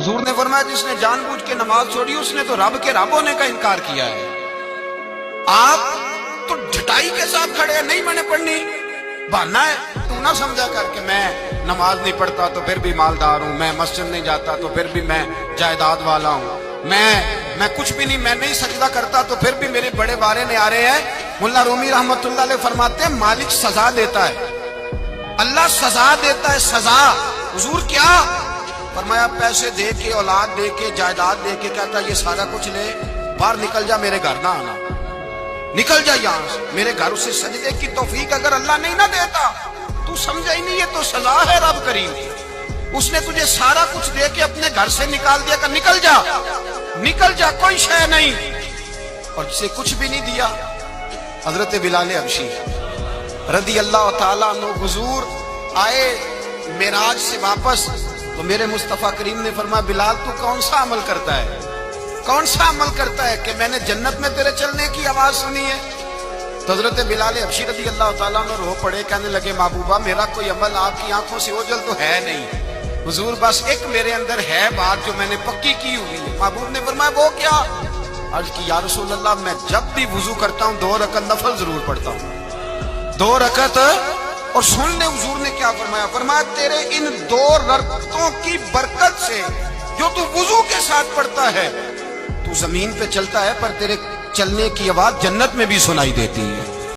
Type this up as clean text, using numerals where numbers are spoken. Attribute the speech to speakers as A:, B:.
A: حضور نے فرمایا جس نے جان بوجھ کے نماز چھوڑی اس نے تو رب کے رب ہونے کا انکار کیا ہے۔ آپ تو ڈھٹائی کے ساتھ کھڑے ہیں، نہیں میں نے پڑھنی، بہانا ہے۔ تو نہ سمجھا کر کہ میں نماز نہیں پڑھتا تو پھر بھی مالدار ہوں، میں مسجد نہیں جاتا تو پھر بھی میں جائیداد والا ہوں، میں کچھ بھی نہیں، میں نہیں سجدہ کرتا تو پھر بھی میرے بڑے بارے نعرے ہیں۔ ملا رومی رحمت اللہ علیہ فرماتے ہیں مالک سزا دیتا ہے، اللہ سزا دیتا ہے، سزا۔ حضور کیا؟ فرمایا پیسے دے کے، اولاد دے کے، جائیداد دے کے، کہتا یہ سارا کچھ لے، باہر نکل جا، میرے گھر نہ آنا، نکل جا یہاں سے میرے گھر۔ اسے سجدے کی توفیق اگر اللہ نہیں نہ دیتا تو سمجھا ہی نہیں، یہ تو سزا ہے رب کریم کی۔ اس نے تجھے سارا کچھ دے کے اپنے گھر سے نکال دیا کہ نکل جا، نکل جا، کوئی شے نہیں، اور جسے کچھ بھی نہیں دیا۔ حضرت بلال حبشی رضی اللہ تعالیٰ عنہ حضور آئے معراج سے واپس تو میرے مصطفیٰ کریم نے فرمایا بلال تو کون سا عمل کرتا ہے، کون سا عمل کرتا ہے کہ میں نے جنت میں تیرے چلنے کی آواز سنی ہے؟ تو حضرت بلال حبشی رضی اللہ تعالیٰ عنہ رو پڑے، کہنے لگے محبوبہ میرا کوئی عمل آپ کی آنکھوں سے اوجھل تو ہے نہیں حضور، بس ایک میرے اندر ہے بات جو میں نے پکی کی ہوئی ہے۔ محبوب نے فرمایا وہ کیا؟ عرض کی یا رسول اللہ میں جب بھی وضو کرتا ہوں 2 رکعت نفل ضرور پڑھتا ہوں، 2 رکعت۔ اور سن لے حضور نے کیا فرمایا، فرمایا تیرے ان 2 رکعتوں کی برکت سے جو تو وضو کے ساتھ پڑھتا ہے تو زمین پہ چلتا ہے پر تیرے چلنے کی آواز جنت میں بھی سنائی دیتی ہے۔